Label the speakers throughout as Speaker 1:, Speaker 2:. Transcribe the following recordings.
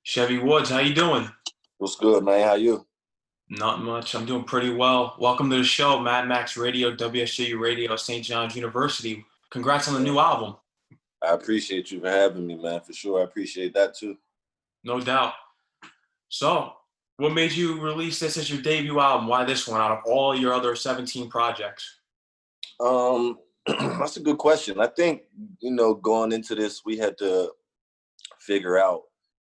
Speaker 1: Chevy Woods, how you doing?
Speaker 2: What's good, man? How you?
Speaker 1: Not much. I'm doing pretty well. Welcome to the show, Mad Max Radio, WSJU Radio, St. John's University. Congrats on the new album.
Speaker 2: I appreciate you for having me, man. For sure, I appreciate that too.
Speaker 1: No doubt. So, what made you release this as your debut album? Why this one out of all your other 17 projects?
Speaker 2: That's a good question. I think going into this, we had to figure out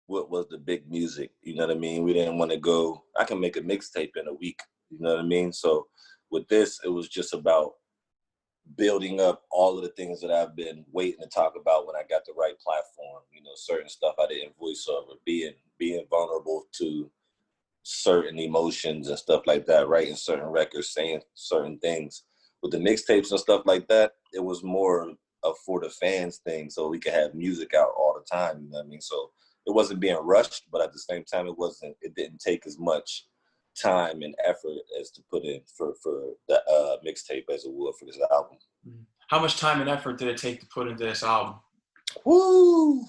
Speaker 2: what was the big music. You know what I mean? We didn't want to go. I can make a mixtape in a week. You know what I mean? So with this, it was just about building up all of the things that I've been waiting to talk about when I got the right platform. Certain stuff I didn't voice over, being vulnerable to certain emotions and stuff like that, writing certain records, saying certain things. With the mixtapes and stuff like that, it was more a for the fans thing, so we could have music out all the time. You know what I mean? So it wasn't being rushed, but at the same time, it didn't take as much time and effort as to put in for the mixtape as it would for this album.
Speaker 1: How much time and effort did it take to put into this album?
Speaker 2: Woo!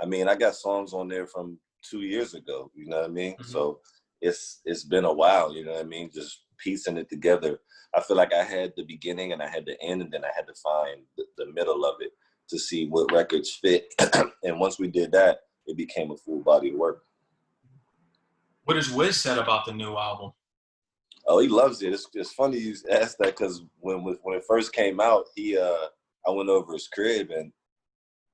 Speaker 2: I mean, I got songs on there from 2 years ago. You know what I mean?
Speaker 1: Mm-hmm.
Speaker 2: So it's been a while. You know what I mean? Just piecing it together. I feel like I had the beginning and I had the end, and then I had to find the middle of it to see what records fit. And once we did that, it became a full body of work.
Speaker 1: What has Wiz said about the new album?
Speaker 2: Oh, he loves it. It's funny you asked that because when it first came out, I went over his crib, and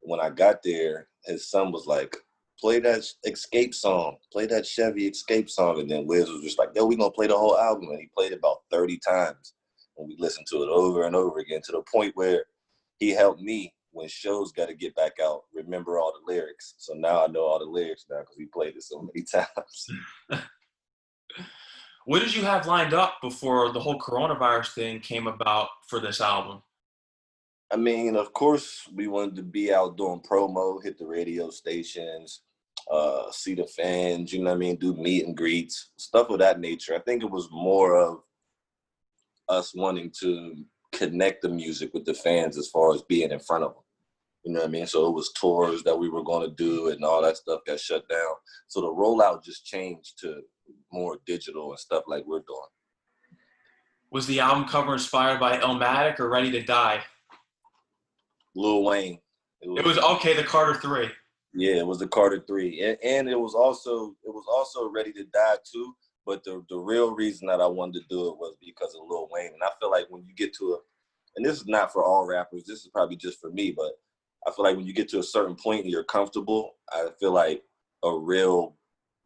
Speaker 2: when I got there, his son was like, "Play that Escape song, play that Chevy Escape song," and then Wiz was just like, "Yo, we gonna play the whole album," and he played it about 30 times, and we listened to it over and over again to the point where he helped me when shows got to get back out remember all the lyrics. So now I know all the lyrics now because he played it so many times.
Speaker 1: What did you have lined up before the whole coronavirus thing came about for this album?
Speaker 2: I mean, of course, we wanted to be out doing promo, hit the radio stations, see the fans, you know what I mean, do meet and greets, stuff of that nature. I think it was more of us wanting to connect the music with the fans as far as being in front of them. You know what I mean? So it was tours that we were going to do and all that stuff got shut down. So the rollout just changed to more digital and stuff like we're doing.
Speaker 1: Was the album cover inspired by Illmatic or Ready to Die?
Speaker 2: Lil Wayne.
Speaker 1: It was okay, the Carter 3.
Speaker 2: Yeah, it was the Carter 3. And it was also Ready to Die too. But the real reason that I wanted to do it was because of Lil Wayne. And I feel like when you get to and this is not for all rappers, this is probably just for me, but I feel like when you get to a certain point and you're comfortable, I feel like a real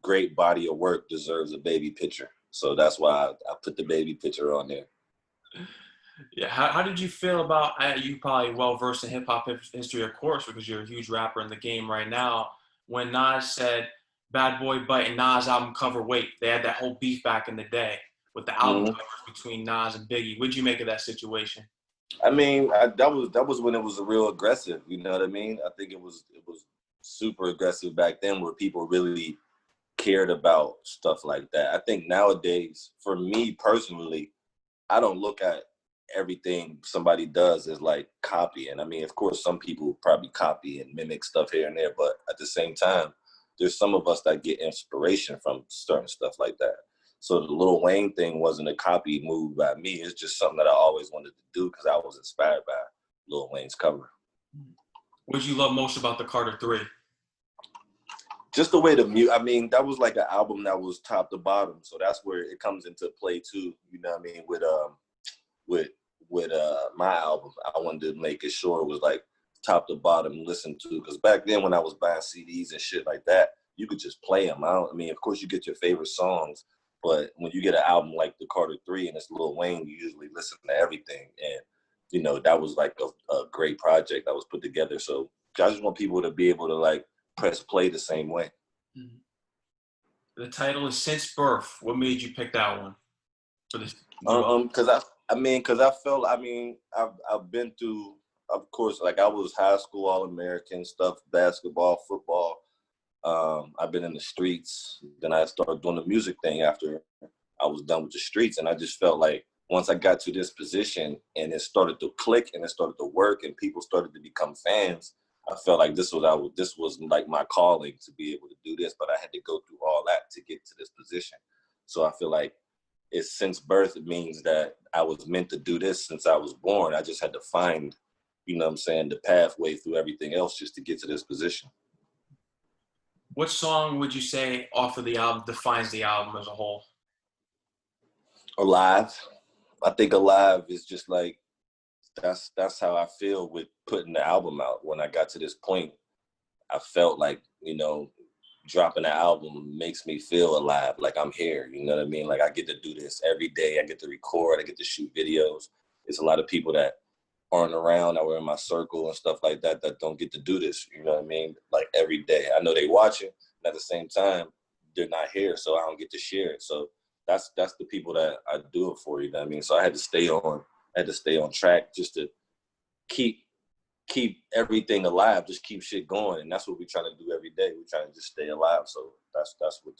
Speaker 2: great body of work deserves a baby picture. So that's why I put the baby picture on there.
Speaker 1: Yeah, how did you feel about, you probably well-versed in hip-hop history, of course, because you're a huge rapper in the game right now, when Nas said, "Bad Boy Bite" and Nas album cover, wait, they had that whole beef back in the day with the album covers between Nas and Biggie. What'd you make of that situation?
Speaker 2: I mean, that was when it was a real aggressive. You know what I mean? I think it was super aggressive back then, where people really cared about stuff like that. I think nowadays, for me personally, I don't look at everything somebody does as like copying. I mean, of course, some people probably copy and mimic stuff here and there, but at the same time, there's some of us that get inspiration from certain stuff like that. So the Lil Wayne thing wasn't a copy move by me. It's just something that I always wanted to do because I was inspired by Lil Wayne's cover.
Speaker 1: What did you love most about the Carter 3?
Speaker 2: Just the way I mean, that was like an album that was top to bottom. So that's where it comes into play too. You know what I mean? With my album, I wanted to make it sure it was like top to bottom listened to. Because back then when I was buying CDs and shit like that, you could just play them. I mean, of course you get your favorite songs, but when you get an album like the Carter 3 and it's Lil Wayne, you usually listen to everything. And, that was like a great project that was put together. So I just want people to be able to like press play the same way.
Speaker 1: The title is Since Birth. What made you pick that one for this?
Speaker 2: Because I felt, I've been through, of course, like I was high school All-American stuff, basketball, football. I've been in the streets. Then I started doing the music thing after I was done with the streets. And I just felt like once I got to this position and it started to click and it started to work and people started to become fans, I felt like this was like my calling to be able to do this, but I had to go through all that to get to this position. So I feel like it's since birth. It means that I was meant to do this since I was born. I just had to find, you know what I'm saying, the pathway through everything else just to get to this position.
Speaker 1: What song would you say off of the album defines the album as a whole?
Speaker 2: Alive. I think Alive is just like, that's how I feel with putting the album out. When I got to this point, I felt like, you know, dropping an album makes me feel alive, like I'm here. You know what I mean? Like I get to do this every day. I get to record. I get to shoot videos. It's a lot of people that aren't around that were in my circle and stuff like that that don't get to do this. You know what I mean? Like every day. I know they watching, and at the same time, they're not here, so I don't get to share it. So that's the people that I do it for. You know what I mean? So I had to stay on track just to keep everything alive, just keep shit going, and that's what we trying to do every day. We trying to just stay alive. So that's what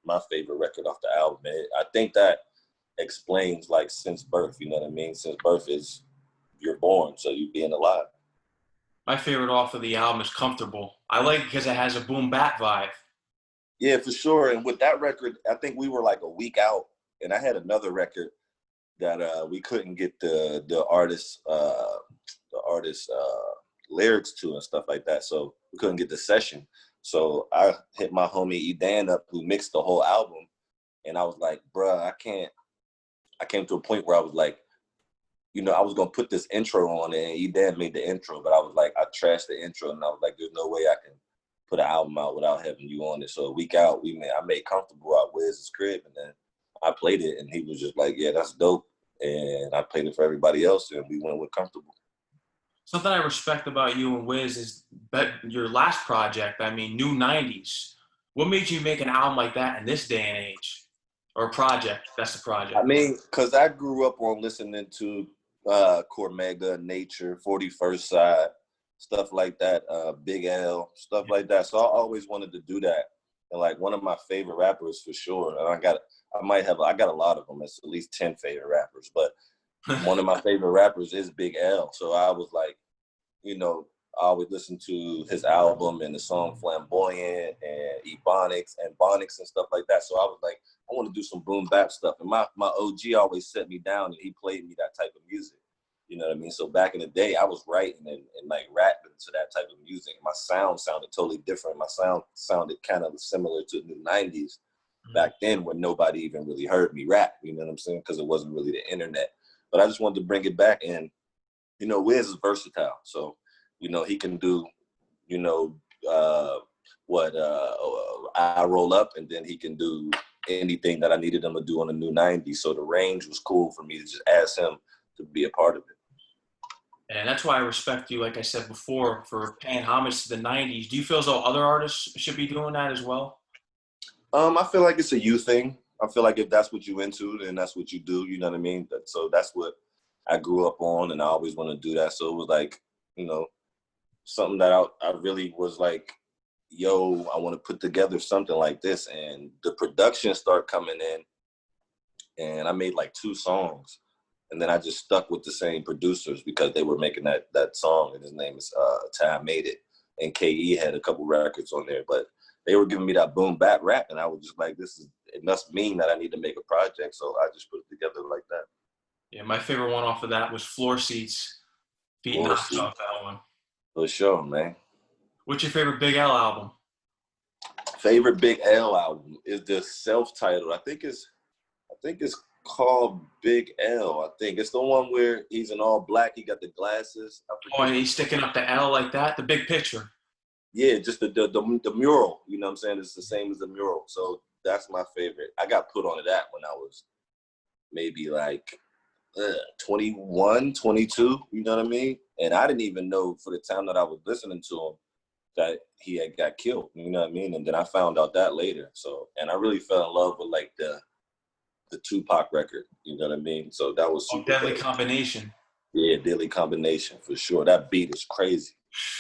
Speaker 2: my favorite record off the album. I think that explains like since birth. You know what I mean? Since birth is you're born, so you being alive.
Speaker 1: My favorite off of the album is Comfortable. I like it because it has a boom bap vibe.
Speaker 2: Yeah, for sure. And with that record, I think we were like a week out, and I had another record that we couldn't get the artist lyrics to and stuff like that. So we couldn't get the session. So I hit my homie Edan up, who mixed the whole album, and I was like, bruh, I can't. I came to a point where I was like, you know, I was gonna put this intro on it, and Edan made the intro, but I was like, I trashed the intro, and I was like, there's no way I can put an album out without having you on it. So a week out, I made Comfortable out Wiz's crib, and then I played it, and he was just like, yeah, that's dope. And I played it for everybody else, and we went with Comfortable.
Speaker 1: Something I respect about you and Wiz is that your last project, I mean, New 90s. What made you make an album like that in this day and age? Or a project, that's the
Speaker 2: I
Speaker 1: project.
Speaker 2: mean, because I grew up on listening to Cormega, Nature, 41st Side, stuff like that, Big L, stuff like that. So I always wanted to do that. And like one of my favorite rappers for sure, and I got a lot of them. It's at least 10 favorite rappers, but one of my favorite rappers is Big L. So I was like, you know, I always listen to his album and the song Flamboyant and Ebonics and Bonics and stuff like that. So I was like, I want to do some boom bap stuff. And my OG always set me down, and he played me that type of music. You know what I mean? So back in the day, I was writing and like rapping to that type of music. My sound sounded totally different. My sound sounded kind of similar to the 90s back then, when nobody even really heard me rap. You know what I'm saying? Because it wasn't really the internet. But I just wanted to bring it back. And, you know, Wiz is versatile. So, you know, he can do, you know, I roll up, and then he can do anything that I needed him to do on the New 90s. So the range was cool for me to just ask him to be a part of it.
Speaker 1: And that's why I respect you, like I said before, for paying homage to the 90s. Do you feel as though other artists should be doing that as well?
Speaker 2: I feel like it's a you thing. I feel like if that's what you into, then that's what you do. You know what I mean? So that's what I grew up on, and I always want to do that. So it was like, you know, something that I really was like, yo, I want to put together something like this. And the production started coming in, and I made like 2 songs. And then I just stuck with the same producers because they were making that song, and his name is Ty Made It. And KE had a couple records on there, but they were giving me that boom bap rap, and I was just like, it must mean that I need to make a project. So I just put it together like that.
Speaker 1: Yeah, my favorite one off of that was Floor Seats. Feet
Speaker 2: We'll
Speaker 1: knocked
Speaker 2: see.
Speaker 1: off that one.
Speaker 2: For sure, man.
Speaker 1: What's your favorite Big L album?
Speaker 2: Favorite Big L album is the self-titled. I think it's called Big L. I think it's the one where he's in all black. He got the glasses.
Speaker 1: Oh, and he's sticking up the L like that, the big picture.
Speaker 2: Yeah, just the mural. You know what I'm saying? It's the same as the mural. So that's my favorite. I got put onto that when I was maybe like 21, 22. You know what I mean? And I didn't even know for the time that I was listening to him that he had got killed. You know what I mean? And then I found out that later. So, and I really fell in love with like the Tupac record. You know what I mean? So that was
Speaker 1: Oh,
Speaker 2: super
Speaker 1: Deadly
Speaker 2: dope.
Speaker 1: Combination.
Speaker 2: Yeah, Deadly Combination for sure. That beat is crazy.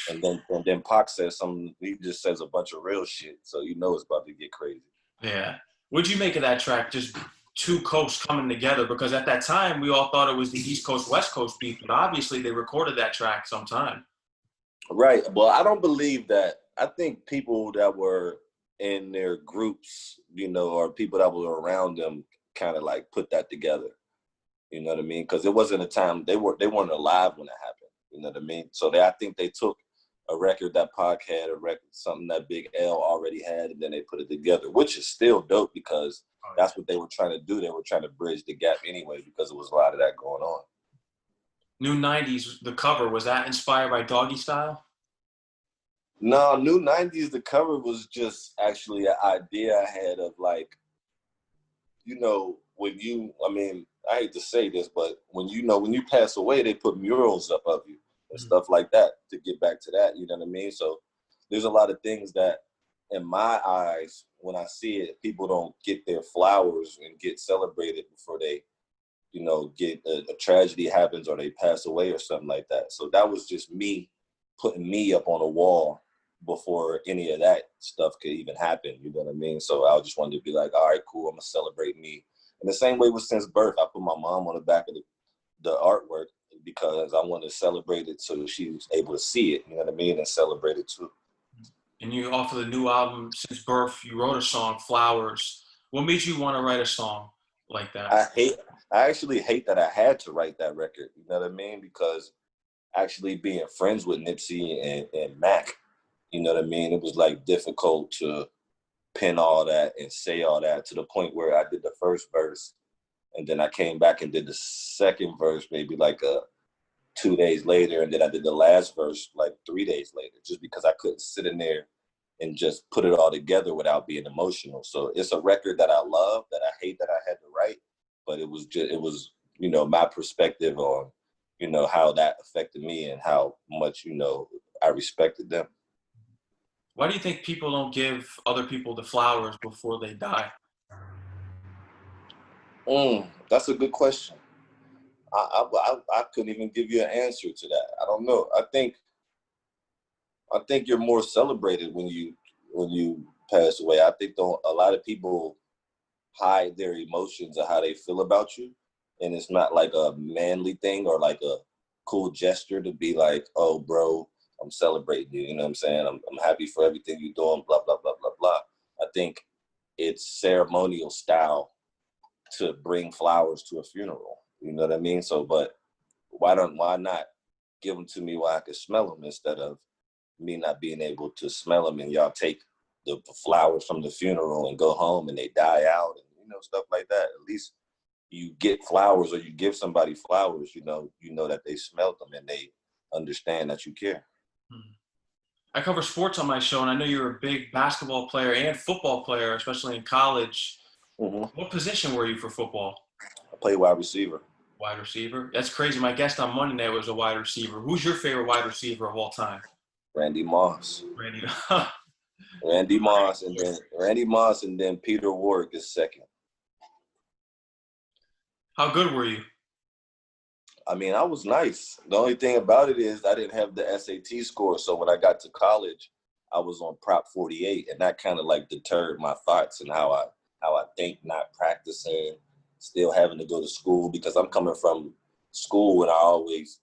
Speaker 2: And then Pac says something. He just says a bunch of real shit, so you know it's about to get crazy.
Speaker 1: Yeah. What'd you make of that track? Just two coasts coming together, because at that time we all thought it was the East Coast West Coast beef, but obviously they recorded that track sometime.
Speaker 2: Right. Well, I don't believe that. I think people that were in their groups, or people that were around them kind of like put that together. You know what I mean? Because it wasn't a time they weren't alive when it happened. You know what I mean? So I think they took a record that Pac had, a record something that Big L already had, and then they put it together, which is still dope because that's what they were trying to do. They were trying to bridge the gap anyway because there was a lot of that going on.
Speaker 1: New 90s, the cover, was that inspired by Doggy Style?
Speaker 2: No, New 90s, the cover was just actually an idea I had of like, I mean, I hate to say this, but when you pass away, they put murals up of you and stuff like that to get back to that, you know what I mean? So there's a lot of things that in my eyes, when I see it, people don't get their flowers and get celebrated before they, get a tragedy happens or they pass away or something like that. So that was just me putting me up on a wall before any of that stuff could even happen. You know what I mean? So I just wanted to be like, all right, cool. I'm gonna celebrate me. And the same way was since birth. I put my mom on the back of the artwork because I wanted to celebrate it so she was able to see it. You know what I mean? And celebrate it too.
Speaker 1: And you, off of the new album, Since Birth, you wrote a song, Flowers. What made you want to write a song like that?
Speaker 2: I actually hate that I had to write that record. You know what I mean? Because actually being friends with Nipsey and Mac, you know what I mean? It was like difficult to pen all that and say all that to the point where I did the first verse and then I came back and did the second verse maybe like 2 days later, and then I did the last verse like 3 days later, just because I couldn't sit in there and just put it all together without being emotional. So it's a record that I love, that I hate that I had to write, but it was my perspective on how that affected me and how much I respected them.
Speaker 1: Why do you think people don't give other people the flowers before they die?
Speaker 2: That's a good question. I couldn't even give you an answer to that. I don't know. I think you're more celebrated when you pass away. I think a lot of people hide their emotions of how they feel about you, and it's not like a manly thing or like a cool gesture to be like, "Oh, bro, I'm celebrating you." You know what I'm saying? I'm happy for everything you're doing. Blah blah blah blah blah. I think it's ceremonial style to bring flowers to a funeral. You know what I mean? So, but why not give them to me while I can smell them instead of me not being able to smell them and y'all take the flowers from the funeral and go home and they die out and stuff like that. At least you get flowers or you give somebody flowers, that they smelled them and they understand that you care.
Speaker 1: I cover sports on my show, and I know you're a big basketball player and football player, especially in college.
Speaker 2: Mm-hmm.
Speaker 1: What position were you for football?
Speaker 2: I play wide receiver.
Speaker 1: Wide receiver? That's crazy. My guest on Monday night was a wide receiver. Who's your favorite wide receiver of all time?
Speaker 2: Randy Moss.
Speaker 1: Randy.
Speaker 2: Randy Moss and then Peter Warwick is second.
Speaker 1: How good were you?
Speaker 2: I mean, I was nice. The only thing about it is I didn't have the SAT score. So when I got to college, I was on Prop 48, and that kind of like deterred my thoughts and how I think, not practicing, still having to go to school because I'm coming from school and I always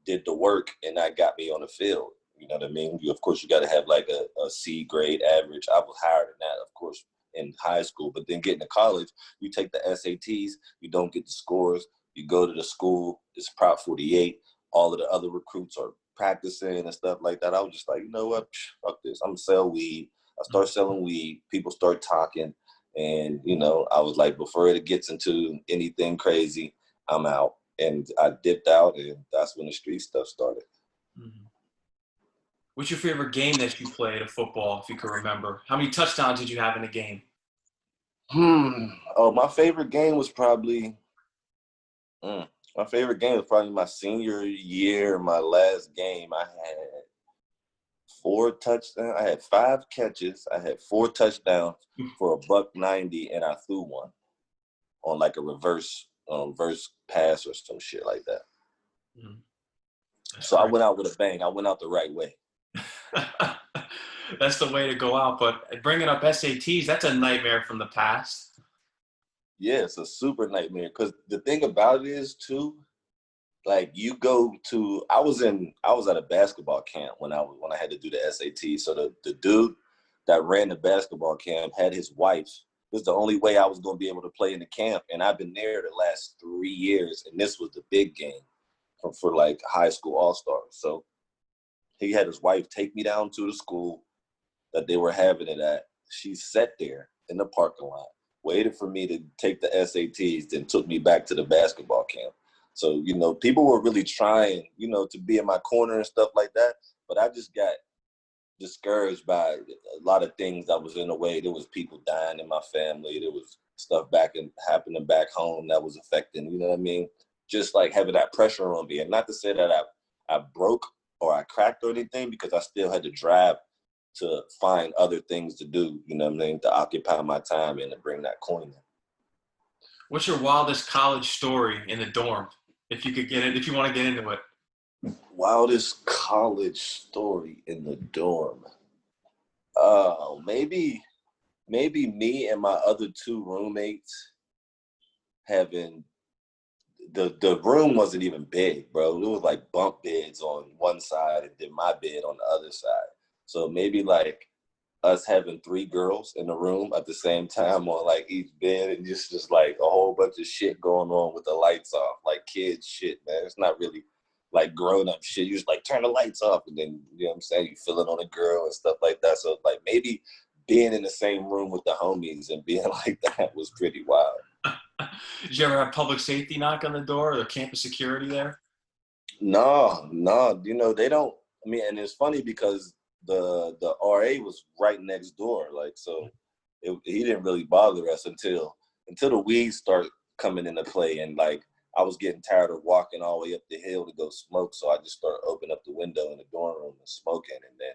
Speaker 2: did the work and that got me on the field. You know what I mean? Of course, you got to have like a C grade average. I was higher than that, of course, in high school. But then getting to college, you take the SATs, you don't get the scores. You go to the school, it's Prop 48. All of the other recruits are practicing and stuff like that. I was just like, you know what? Fuck this. I'm going to sell weed. I start selling weed. People start talking. And, I was like, before it gets into anything crazy, I'm out. And I dipped out, and that's when the street stuff started.
Speaker 1: Mm-hmm. What's your favorite game that you played of football, if you can remember? How many touchdowns did you have in a game?
Speaker 2: Oh, my favorite game was probably my senior year, my last game. I had 4 touchdowns. I had 5 catches. I had 4 touchdowns for $190, and I threw one on like a reverse pass or some shit like that. So I went out with a bang. I went out the right way.
Speaker 1: That's the way to go out. But bringing up SATs, that's a nightmare from the past.
Speaker 2: Yeah, it's a super nightmare. Because the thing about it is, too, like you go to, I was at a basketball camp when I had to do the SAT. So the dude that ran the basketball camp had his wife. This is the only way I was going to be able to play in the camp. And I've been there the last 3 years. And this was the big game for like high school all-stars. So he had his wife take me down to the school that they were having it at. She sat there in the parking lot, waited for me to take the SATs, then took me back to the basketball camp. So, people were really trying, to be in my corner and stuff like that. But I just got discouraged by a lot of things that was in the way. There was people dying in my family. There was stuff happening back home that was affecting, you know what I mean? Just like having that pressure on me. And not to say that I broke or I cracked or anything, because I still had to drive to find other things to do, you know what I mean, to occupy my time and to bring that coin in.
Speaker 1: What's your wildest college story in the dorm? If you could if you want to get into it.
Speaker 2: Wildest college story in the dorm. Maybe me and my other two roommates having the room wasn't even big, bro. It was like bunk beds on one side and then my bed on the other side. So maybe like us having 3 girls in the room at the same time on like each bed, and just like a whole bunch of shit going on with the lights off, like kids shit, man. It's not really like grown up shit. You just like turn the lights off and then, you know what I'm saying, you feel it on a girl and stuff like that. So like maybe being in the same room with the homies and being like that was pretty wild.
Speaker 1: Did you ever have public safety knock on the door or campus security there?
Speaker 2: No, they don't. I mean, and it's funny because the RA was right next door, like, so he didn't really bother us until the weeds start coming into play, and like I was getting tired of walking all the way up the hill to go smoke, so I just started opening up the window in the dorm room and smoking, and then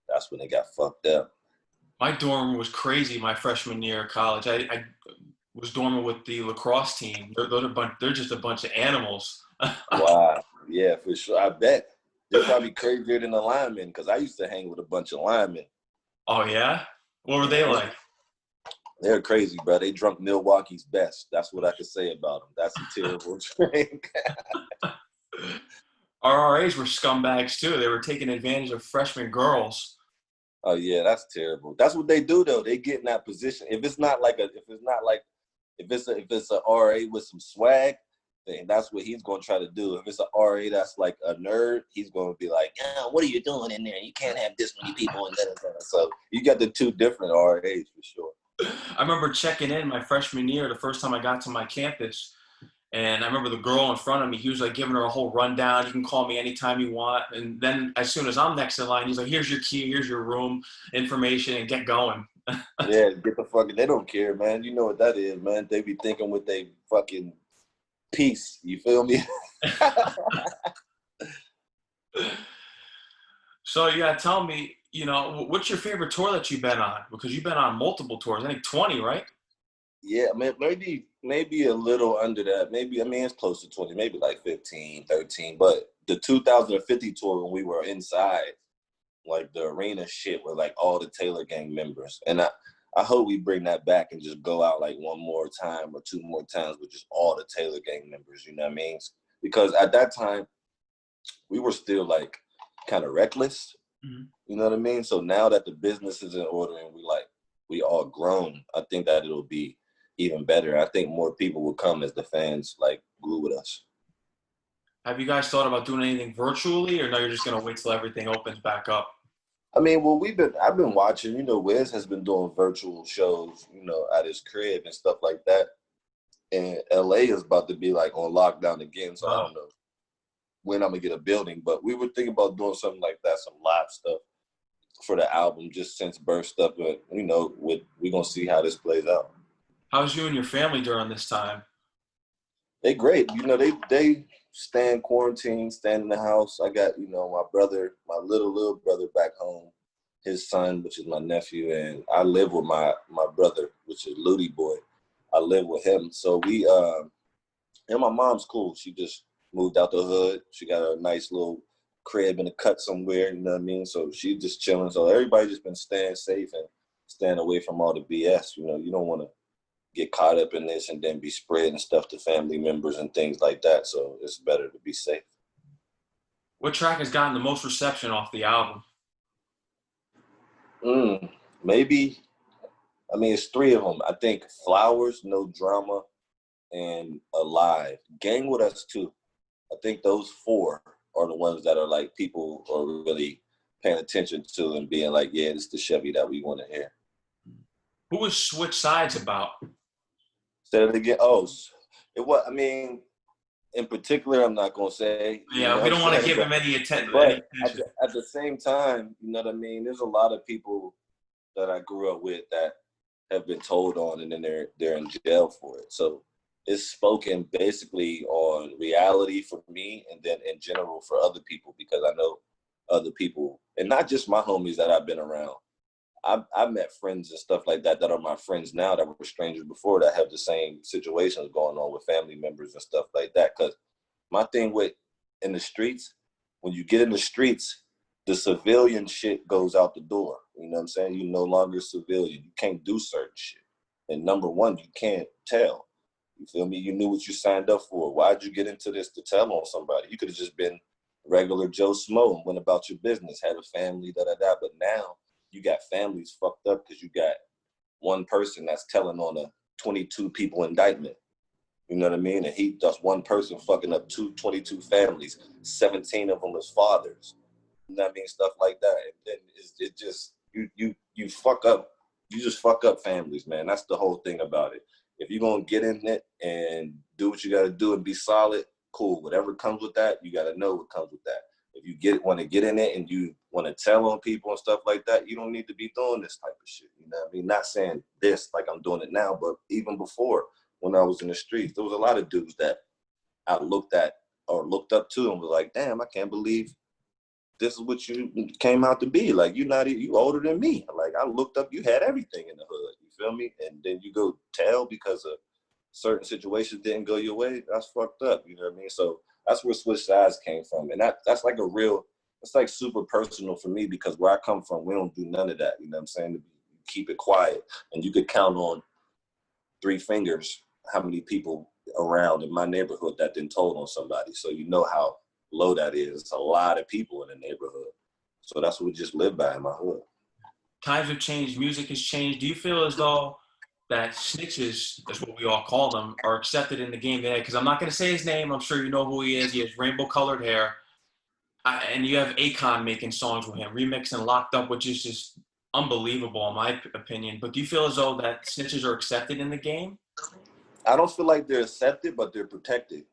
Speaker 2: that's when it got fucked up.
Speaker 1: My dorm was crazy my freshman year of college. I was dorming with the lacrosse team. They're just a bunch of animals.
Speaker 2: Wow, yeah, for sure. I bet they're probably crazier than the linemen, because I used to hang with a bunch of linemen.
Speaker 1: Oh yeah? What were they like?
Speaker 2: They're crazy, bro. They drunk Milwaukee's best. That's what I could say about them. That's a terrible drink.
Speaker 1: Our RAs were scumbags too. They were taking advantage of freshman girls.
Speaker 2: Oh yeah, that's terrible. That's what they do though. They get in that position. If it's a RA with some swag, then that's what he's gonna try to do. If it's a RA that's like a nerd, he's gonna be like, yeah, what are you doing in there? You can't have this many people in there. So you got the two different RAs for sure.
Speaker 1: I remember checking in my freshman year, the first time I got to my campus. And I remember the girl in front of me, he was like giving her a whole rundown. You can call me anytime you want. And then as soon as I'm next in line, he's like, here's your key, here's your room information, and get going.
Speaker 2: Yeah, get the fucking, they don't care, man. You know what that is, man. They be thinking with they fucking peace. You feel me?
Speaker 1: So you gotta tell me, what's your favorite tour that you've been on? Because you've been on multiple tours, I think 20, right?
Speaker 2: Yeah, man, maybe a little under that. Maybe, I mean, it's close to 20, maybe like 15, 13. But the 2050 tour, when we were inside, like the arena shit with like all the Taylor Gang members. And I hope we bring that back and just go out like one more time or 2 more times with just all the Taylor Gang members, you know what I mean? Because at that time, we were still like kind of reckless, you know what I mean? So now that the business is in order and we all grown, I think that it'll be even better. I think more people will come as the fans like glue with us.
Speaker 1: Have you guys thought about doing anything virtually, or no, you're just gonna wait till everything opens back up?
Speaker 2: I mean, well, I've been watching, Wiz has been doing virtual shows, at his crib and stuff like that. And LA is about to be like on lockdown again. So I don't know when I'm gonna get a building, but we were thinking about doing something like that, some live stuff for the album, just since birth stuff. But, we're gonna see how this plays out.
Speaker 1: How's you and your family during this time?
Speaker 2: They great. They stay in quarantine, stand in the house. I got, my brother, my little brother back home, his son, which is my nephew, and I live with my brother, which is Ludi Boy. I live with him. So and my mom's cool. She just moved out the hood. She got a nice little crib in the cut somewhere, you know what I mean? So she's just chilling. So everybody just been staying safe and staying away from all the BS. You don't want to get caught up in this and then be spreading stuff to family members and things like that. So it's better to be safe.
Speaker 1: What track has gotten the most reception off the album?
Speaker 2: Maybe, I mean, it's 3 of them. I think Flowers, No Drama, and Alive. Gang With Us too. I think those 4 are the ones that are like people are really paying attention to and being like, yeah, this is the Chevy that we want to hear.
Speaker 1: Who was Switch Sides about?
Speaker 2: Say it again. Oh, it was. I mean, in particular, I'm not gonna say.
Speaker 1: Yeah, we don't want to give him any attention.
Speaker 2: But at the same time, you know what I mean. There's a lot of people that I grew up with that have been told on, and then they're in jail for it. So it's spoken basically on reality for me, and then in general for other people, because I know other people, and not just my homies that I've been around. I've met friends and stuff like that are my friends now that were strangers before that have the same situations going on with family members and stuff like that. Because my thing with in the streets, when you get in the streets, the civilian shit goes out the door. You know what I'm saying? You're no longer a civilian. You can't do certain shit. And number one, you can't tell. You feel me? You knew what you signed up for. Why'd you get into this to tell on somebody? You could have just been regular Joe Smo and went about your business, had a family, da-da-da. But now you got families fucked up because you got one person that's telling on a 22 people indictment. You know what I mean? And he does one person fucking up 22 families, 17 of them as fathers. You know what I mean? Stuff like that. And then it just, you fuck up, you just fuck up families, man. That's the whole thing about it. If you're going to get in it and do what you got to do and be solid, cool. Whatever comes with that, you got to know what comes with that. If you want to get in it and you want to tell on people and stuff like that, you don't need to be doing this type of shit. You know what I mean? Not saying this like I'm doing it now, but even before, when I was in the streets, there was a lot of dudes that I looked at or looked up to and was like, damn, I can't believe this is what you came out to be. Like, you older than me. Like, I looked up, you had everything in the hood. You feel me? And then you go tell because of certain situations didn't go your way. That's fucked up. You know what I mean? So that's where Switch Sides came from. And that's like it's like super personal for me because where I come from, we don't do none of that. You know what I'm saying? You keep it quiet. And you could count on 3 fingers how many people around in my neighborhood that didn't told on somebody. So you know how low that is. It's a lot of people in the neighborhood. So that's what we just live by in my hood.
Speaker 1: Times have changed. Music has changed. Do you feel as though that snitches, that's what we all call them, are accepted in the game today? Because I'm not going to say his name. I'm sure you know who he is. He has rainbow-colored hair. And you have Akon making songs with him, remixing Locked Up, which is just unbelievable in my opinion. But do you feel as though that snitches are accepted in the game?
Speaker 2: I don't feel like they're accepted, but they're protected.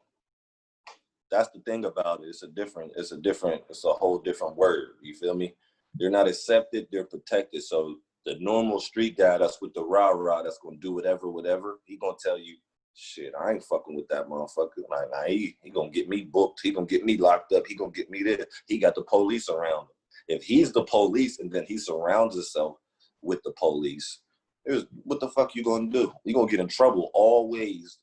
Speaker 2: That's the thing about it. It's a whole different word. You feel me? They're not accepted, they're protected. So the normal street guy that's with the rah-rah that's gonna do whatever, he gonna tell you, shit, I ain't fucking with that motherfucker. Nah, he gonna get me booked, he gonna get me locked up, he gonna get me there. He got the police around him. If he's the police and then he surrounds himself with the police, what the fuck you gonna do? You gonna get in trouble always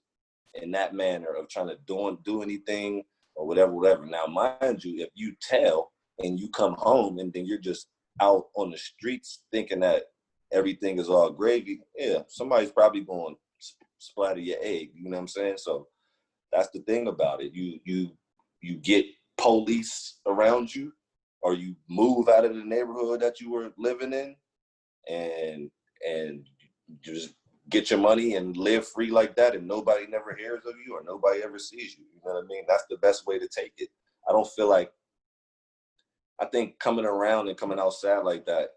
Speaker 2: in that manner of trying to do anything or whatever. Now, mind you, if you tell and you come home and then you're just out on the streets thinking that everything is all gravy, yeah, somebody's probably going to splatter your egg. You know what I'm saying? So that's the thing about it. You get police around you, or you move out of the neighborhood that you were living in, and you just get your money and live free like that, and nobody never hears of you or nobody ever sees you. You know what I mean? That's the best way to take it. I think coming around and coming outside like that,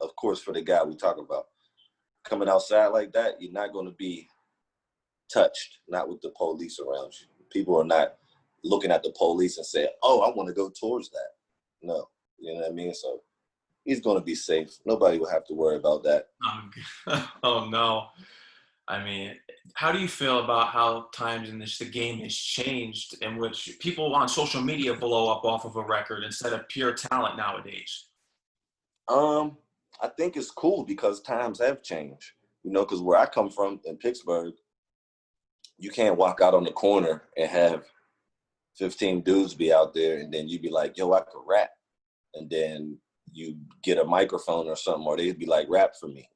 Speaker 2: of course, for the guy we talk about, coming outside like that, you're not going to be touched, not with the police around you. People are not looking at the police and saying, oh, I want to go towards that. No, you know what I mean? So he's going to be safe. Nobody will have to worry about that.
Speaker 1: Oh, no. I mean, how do you feel about how times in the game has changed, in which people on social media blow up off of a record instead of pure talent nowadays?
Speaker 2: I think it's cool because times have changed, you know, because where I come from in Pittsburgh, you can't walk out on the corner and have 15 dudes be out there and then you be like, yo, I could rap. And then you get a microphone or something, or they'd be like, rap for me.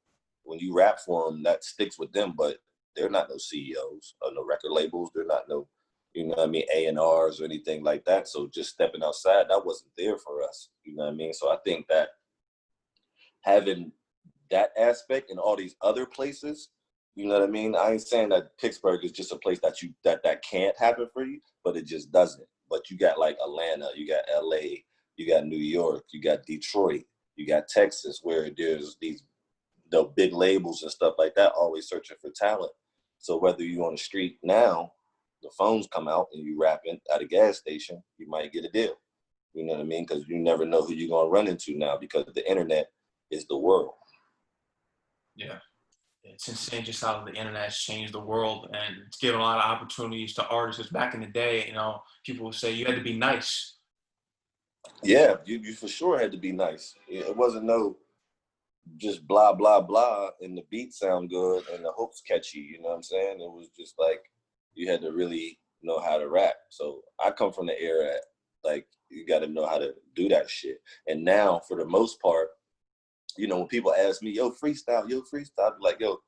Speaker 2: When you rap for them, that sticks with them. But they're not no CEOs or no record labels. They're not no, you know what I mean, A&Rs or anything like that. So just stepping outside, that wasn't there for us. You know what I mean? So I think that having that aspect in all these other places, you know what I mean? I ain't saying that Pittsburgh is just a place that that can't happen for you, but it just doesn't. But you got like Atlanta, you got LA, you got New York, you got Detroit, you got Texas, where there's the big labels and stuff like that always searching for talent. So whether you're on the street now, the phones come out and you rapping at a gas station, you might get a deal. You know what I mean? Because you never know who you're gonna run into now because the internet is the world.
Speaker 1: Yeah. It's insane just how the internet has changed the world and it's given a lot of opportunities to artists. 'Cause back in the day, people would say you had to be nice.
Speaker 2: Yeah, you for sure had to be nice. It wasn't no just blah blah blah and the beat sound good and the hooks catchy, you know what I'm saying? It was just like you had to really know how to rap. So I come from the era like you got to know how to do that shit. And now for the most part, when people ask me, yo, freestyle, I'm like, yo,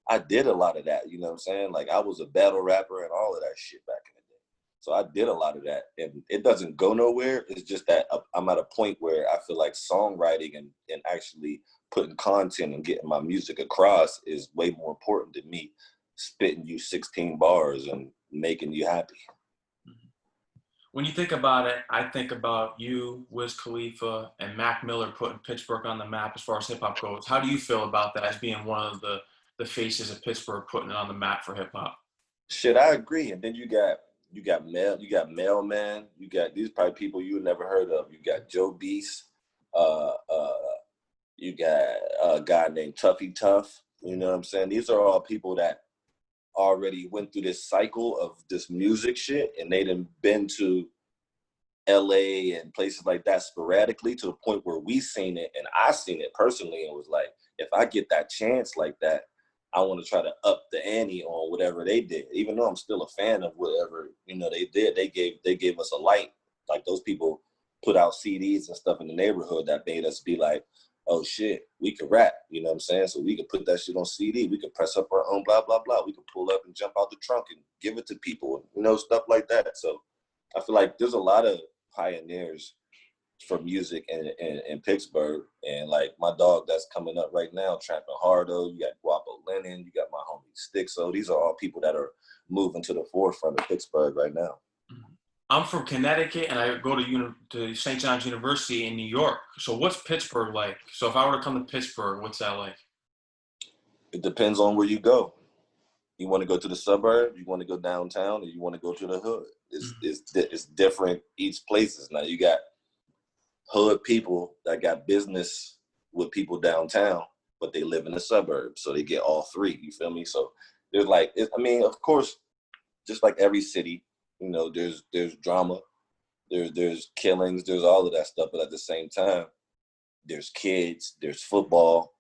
Speaker 2: I did a lot of that, you know what I'm saying? Like I was a battle rapper and all of that shit back in the day. So I did a lot of that and it doesn't go nowhere. It's just that I'm at a point where I feel like songwriting and actually putting content and getting my music across is way more important than me spitting you 16 bars and making you happy.
Speaker 1: When you think about it, I think about you, Wiz Khalifa, and Mac Miller putting Pittsburgh on the map as far as hip hop goes. How do you feel about that as being one of the faces of Pittsburgh putting it on the map for hip hop?
Speaker 2: Shit, I agree. And then you got Mailman, you got these probably people you never heard of. You got Joe Beast, uh, uh, you got a guy named Tuffy Tuff. You know what I'm saying? These are all people that already went through this cycle of this music shit, and they done been to LA and places like that sporadically to the point where we seen it, and I seen it personally, and was like, if I get that chance like that, I want to try to up the ante on whatever they did. Even though I'm still a fan of whatever they did, they gave us a light. Like those people put out CDs and stuff in the neighborhood that made us be like, oh shit, we could rap. You know what I'm saying? So we could put that shit on CD. We could press up our own blah blah blah. We could pull up and jump out the trunk and give it to people. Stuff like that. So I feel like there's a lot of pioneers for music in Pittsburgh, and like my dog that's coming up right now, Trapping Hardo. You got Guapo Lennon. You got my homie Stixo. These are all people that are moving to the forefront of Pittsburgh right now.
Speaker 1: I'm from Connecticut, and I go to St. John's University in New York. So what's Pittsburgh like? So if I were to come to Pittsburgh, what's that like?
Speaker 2: It depends on where you go. You want to go to the suburb, you want to go downtown, or you want to go to the hood. It's different each places. Now you got hood people that got business with people downtown, but they live in the suburbs, so they get all three. You feel me? So there's of course, just like every city, there's drama, there's killings, there's all of that stuff. But at the same time, there's kids, there's football,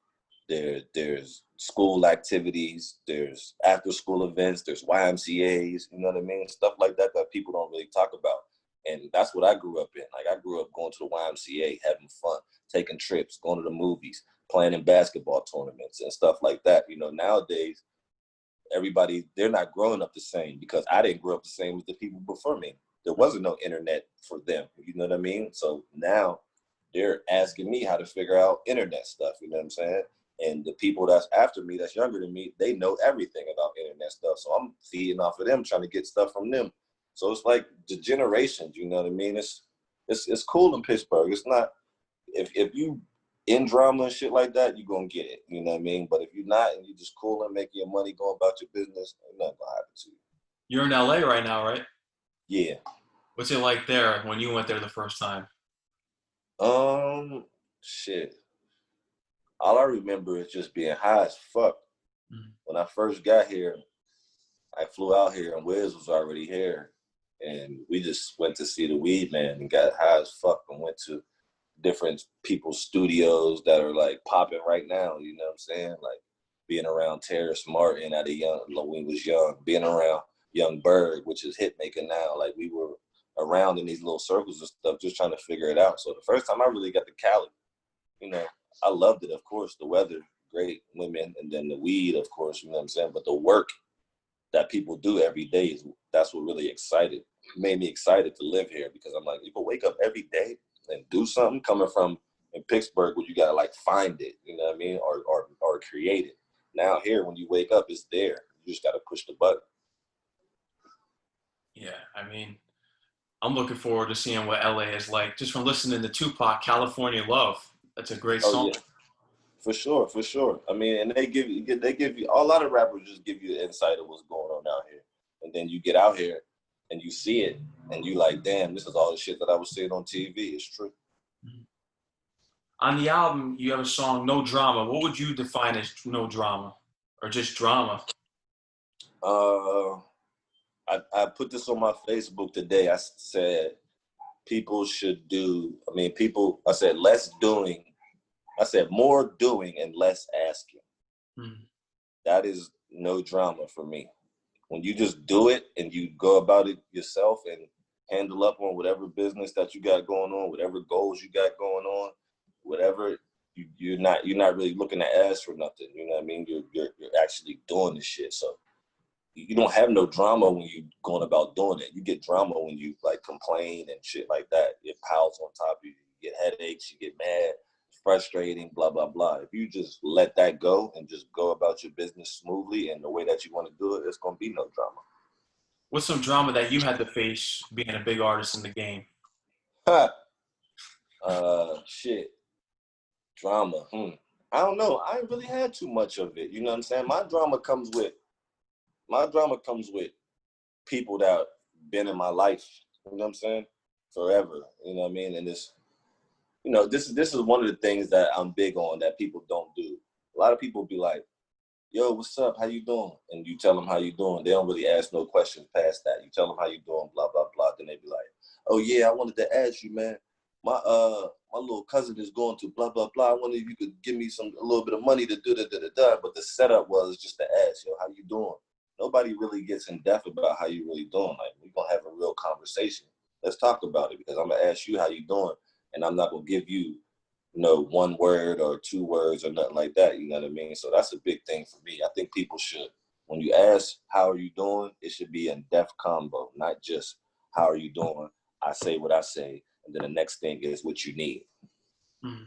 Speaker 2: there's school activities, there's after school events, there's YMCA's, you know what I mean? Stuff like that people don't really talk about. And that's what I grew up in. Like I grew up going to the YMCA, having fun, taking trips, going to the movies, playing in basketball tournaments and stuff like that. Nowadays, everybody, they're not growing up the same because I didn't grow up the same as the people before me. There wasn't no internet for them, you know what I mean? So now they're asking me how to figure out internet stuff, you know what I'm saying? And the people that's after me, that's younger than me, they know everything about internet stuff. So I'm feeding off of them, trying to get stuff from them. So it's like the generations, you know what I mean? It's cool in Pittsburgh. It's not, if you in drama and shit like that, you're gonna get it, you know what I mean? But if you're not and you just cool and making your money, going about your business, ain't nothing gonna happen to you.
Speaker 1: You're in LA right now, right?
Speaker 2: Yeah.
Speaker 1: What's it like there when you went there the first time?
Speaker 2: Shit. All I remember is just being high as fuck.
Speaker 1: Mm.
Speaker 2: When I first got here, I flew out here and Wiz was already here. And we just went to see the Weed Man and got high as fuck and went to different people's studios that are like popping right now, you know what I'm saying? Like being around Terrace Martin when we was young, being around Young Berg, which is hit maker now. Like we were around in these little circles and stuff, just trying to figure it out. So the first time I really got to Cali, I loved it, of course. The weather, great, women, and then the weed, of course, you know what I'm saying? But the work that people do every day that's what really made me excited to live here, because I'm like, you can wake up every day and do something, coming from in Pittsburgh where you gotta like find it, you know what I mean, or create it. Now here, when you wake up, it's there. You just gotta push the button.
Speaker 1: Yeah, I mean, I'm looking forward to seeing what LA is like just from listening to Tupac, California Love. That's a great
Speaker 2: Oh
Speaker 1: song.
Speaker 2: yeah, for sure, for sure. I mean, and they give you a lot of rappers just give you the insight of what's going on out here, and then you get out here and you see it, and you like, damn, this is all the shit that I was seeing on TV. It's true.
Speaker 1: On the album, you have a song, No Drama. What would you define as no drama or just drama?
Speaker 2: Uh, I put this on my Facebook today. I said people should do. I mean, people. I said less doing. I said more doing and less asking.
Speaker 1: Mm.
Speaker 2: That is no drama for me. When you just do it and you go about it yourself and handle up on whatever business that you got going on, whatever goals you got going on, whatever, you're not really looking to ask for nothing. You know what I mean? You're actually doing the shit. So you don't have no drama when you going about doing it. You get drama when you like complain and shit like that. It piles on top of you. You get headaches, you get mad, frustrating, blah, blah, blah. If you just let that go and just go about your business smoothly and the way that you want to do it, it's going to be no drama.
Speaker 1: What's some drama that you had to face being a big artist in the game?
Speaker 2: Shit. Drama. I don't know. I ain't really had too much of it. You know what I'm saying? My drama comes with people that been in my life, you know what I'm saying? Forever. You know what I mean? And this is one of the things that I'm big on that people don't do. A lot of people be like, yo, what's up? How you doing? And you tell them how you doing. They don't really ask no questions past that. You tell them how you doing, blah, blah, blah. Then they be like, oh yeah, I wanted to ask you, man. My little cousin is going to blah, blah, blah. I wonder if you could give me a little bit of money to do da. But the setup was just to ask, yo, how you doing? Nobody really gets in depth about how you really doing. Like, we're gonna have a real conversation. Let's talk about it, because I'm gonna ask you how you doing, and I'm not gonna give you, one word or two words or nothing like that. You know what I mean? So that's a big thing for me. I think people should, when you ask, how are you doing? It should be in depth combo, not just how are you doing? I say what I say, and then the next thing is what you need.
Speaker 1: Mm.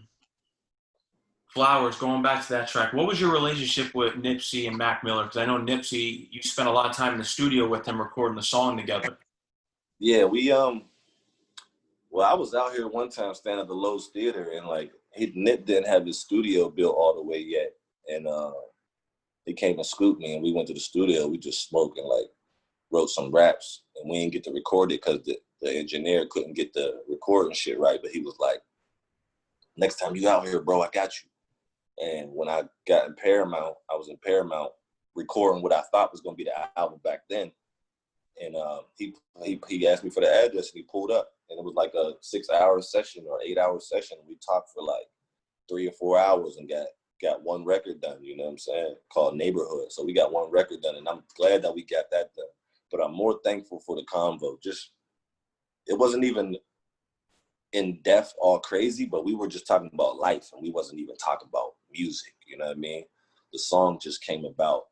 Speaker 1: Flowers, going back to that track, what was your relationship with Nipsey and Mac Miller? Because I know Nipsey, you spent a lot of time in the studio with him recording the song together.
Speaker 2: Yeah, well, I was out here one time staying at the Lowe's Theater, and like Nip didn't have his studio built all the way yet, and he came and scooped me, and we went to the studio. We just smoked and like wrote some raps, and we didn't get to record it because the engineer couldn't get the recording shit right. But he was like, "Next time you out here, bro, I got you." And when I got in Paramount, I was in Paramount recording what I thought was going to be the album back then. And he asked me for the address, and he pulled up, and it was like a 6-hour session or 8-hour session. We talked for like 3 or 4 hours and got one record done. You know what I'm saying? Called Neighborhood. So we got one record done, and I'm glad that we got that done. But I'm more thankful for the convo. Just, it wasn't even in depth all crazy, but we were just talking about life, and we wasn't even talking about music. You know what I mean? The song just came about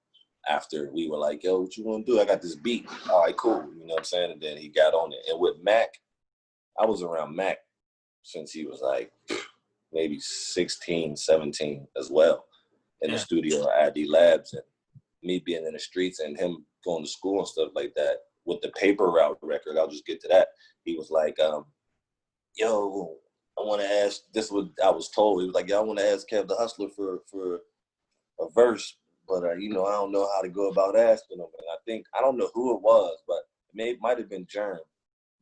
Speaker 2: after we were like, yo, what you want to do? I got this beat. All right, cool. You know what I'm saying? And then he got on it. And with Mac, I was around Mac since he was like maybe 16, 17 as well, in the
Speaker 1: Yeah.
Speaker 2: studio at ID Labs, and me being in the streets and him going to school and stuff like that. With the Paper Route record, I'll just get to that. He was like, yo, I want to ask, this is what I was told. He was like, yo, I want to ask Kev the Hustler for a verse, but I don't know how to go about asking him. And I don't know who it was, but it might have been Germ,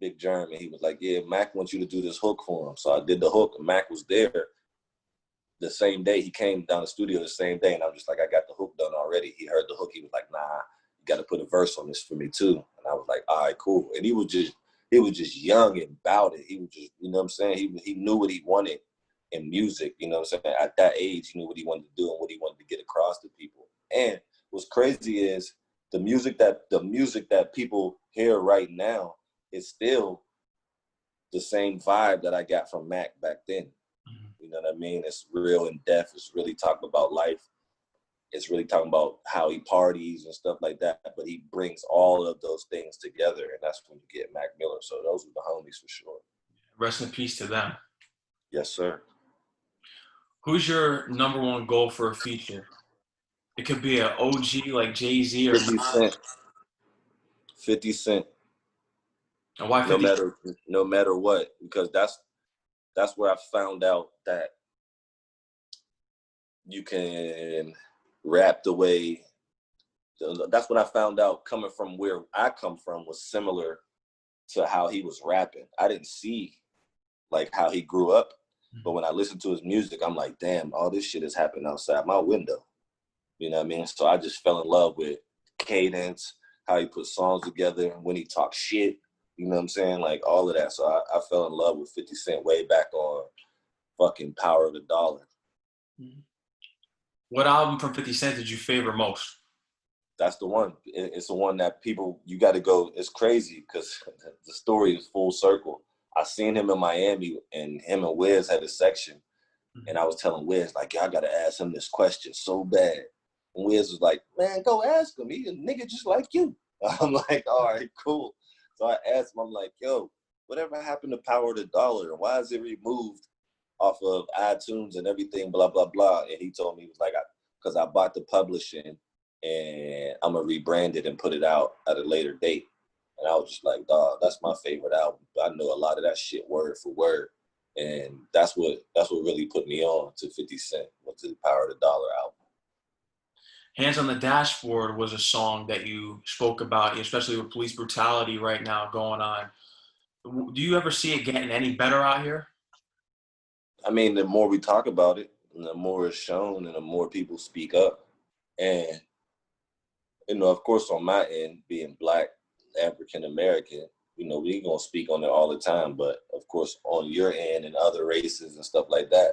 Speaker 2: Big Germ, and he was like, yeah, Mac wants you to do this hook for him. So I did the hook, and Mac was there the same day. He came down the studio the same day, and I'm just like, I got the hook done already. He heard the hook. He was like, nah, you got to put a verse on this for me too. And I was like, all right, cool. And he was just young and about it. He was just, you know what I'm saying? He knew what he wanted in music, you know what I'm saying? At that age, he knew what he wanted to do and what he wanted to get across to people. And what's crazy is the music that people hear right now is still the same vibe that I got from Mac back then.
Speaker 1: Mhm.
Speaker 2: You know what I mean? It's real in depth. It's really talking about life. it's really talking about how he parties and stuff like that. But he brings all of those things together, and that's when you get Mac Miller. So those are the homies for sure.
Speaker 1: Rest in peace to them.
Speaker 2: Yes, sir.
Speaker 1: Who's your number one goal for a feature? It could be an OG like Jay-Z or
Speaker 2: 50
Speaker 1: Nas.
Speaker 2: Cent. 50 Cent.
Speaker 1: And why
Speaker 2: No
Speaker 1: 50?
Speaker 2: matter what, because that's where I found out that you can rap the way. That's what I found out coming from where I come from was similar to how he was rapping. I didn't see like how he grew up, but when I listened to his music, I'm like, damn, all this shit is happening outside my window. You know what I mean? So I just fell in love with cadence, how he put songs together, when he talked shit. You know what I'm saying? Like all of that. So I fell in love with 50 Cent way back on fucking Power of the Dollar.
Speaker 1: What album from 50 Cent did you favor most?
Speaker 2: That's the one. It's the one that people, you got to go. It's crazy because the story is full circle. I seen him in Miami, and him and Wiz had a section. And I was telling Wiz, like, I got to ask him this question so bad. And Wiz was like, man, go ask him. He a nigga just like you. I'm like, all right, cool. So I asked him, I'm like, yo, whatever happened to Power of the Dollar? And why is it removed off of iTunes and everything, blah, blah, blah? And he told me, he was like, because I bought the publishing and I'm going to rebrand it and put it out at a later date. And I was just like, dog, that's my favorite album. I know a lot of that shit word for word. And that's what really put me on to 50 Cent, to the Power of the Dollar album.
Speaker 1: Hands on the Dashboard was a song that you spoke about, especially with police brutality right now going on. Do you ever see it getting any better out here?
Speaker 2: I mean, the more we talk about it, and the more it's shown, and the more people speak up. And, you know, of course, on my end, being Black, African American, you know, we gonna speak on it all the time. But of course, on your end and other races and stuff like that,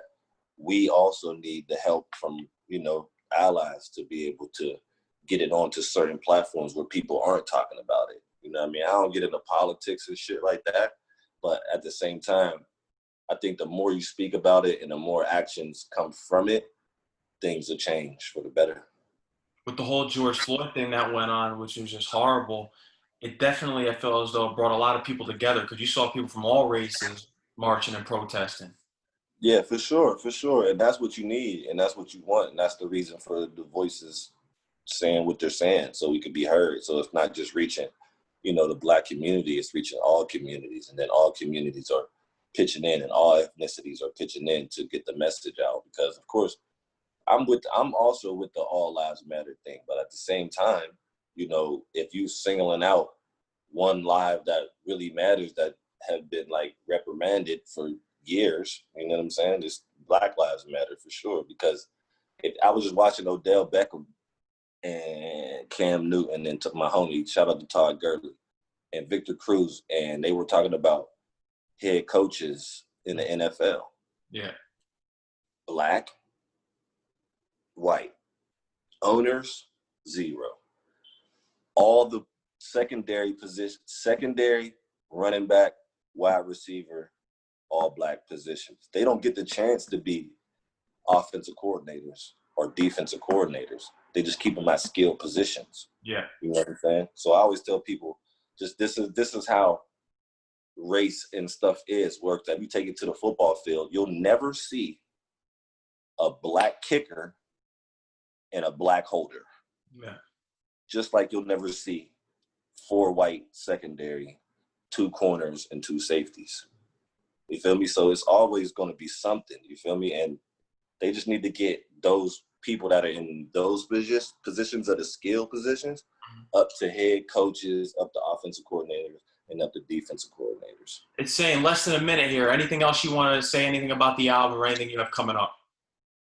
Speaker 2: we also need the help from, you know, allies to be able to get it onto certain platforms where people aren't talking about it. You know what I mean? I don't get into politics and shit like that. But at the same time, I think the more you speak about it and the more actions come from it, things will change for the better.
Speaker 1: With the whole George Floyd thing that went on, which was just horrible, it definitely, I feel as though it brought a lot of people together because you saw people from all races marching and protesting.
Speaker 2: Yeah, for sure, for sure. And that's what you need, and that's what you want, and that's the reason for the voices saying what they're saying, so we could be heard. So it's not just reaching, you know, the Black community, it's reaching all communities, and then all communities are pitching in and all ethnicities are pitching in to get the message out. Because of course, I'm also with the All Lives Matter thing, but at the same time, you know, if you singling out one live that really matters that have been like reprimanded for years, you know what I'm saying? Just Black Lives Matter for sure. Because if I was just watching Odell Beckham and Cam Newton and to my homie, shout out to Todd Gurley and Victor Cruz, and they were talking about head coaches in the NFL.
Speaker 1: Yeah.
Speaker 2: Black, white. Owners, zero. All the secondary positions, secondary, running back, wide receiver, all Black positions. They don't get the chance to be offensive coordinators or defensive coordinators. They just keep them at skilled positions.
Speaker 1: Yeah.
Speaker 2: You know what I'm saying? So I always tell people, just this is how race and stuff works. If you take it to the football field, you'll never see a Black kicker and a Black holder.
Speaker 1: Yeah.
Speaker 2: Just like you'll never see 4 white secondary, 2 corners, and 2 safeties. You feel me? So it's always going to be something. You feel me? And they just need to get those people that are in those positions of the skill positions up to head coaches, up to offensive coordinators, and up to defensive coordinators.
Speaker 1: It's saying less than a minute here. Anything else you want to say, anything about the album or anything you have coming up?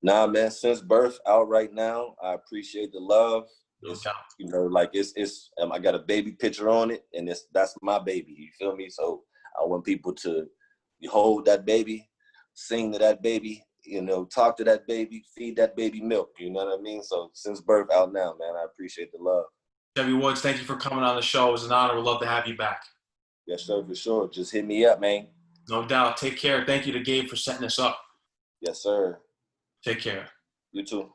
Speaker 2: Nah, man, Since Birth out right now. I appreciate the love.
Speaker 1: No
Speaker 2: It's,
Speaker 1: doubt.
Speaker 2: you know, like it's I got a baby picture on it, and that's my baby. You feel me? So I want people to hold that baby, sing to that baby, you know, talk to that baby, feed that baby milk. You know what I mean? So Since Birth out now, man. I appreciate the love.
Speaker 1: Chevy Woods, thank you for coming on the show. It was an honor. We'd love to have you back.
Speaker 2: Yes, sir, for sure. Just hit me up, man.
Speaker 1: No doubt. Take care. Thank you to Gabe for setting this up.
Speaker 2: Yes, sir.
Speaker 1: Take care.
Speaker 2: You too.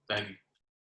Speaker 1: Thank you.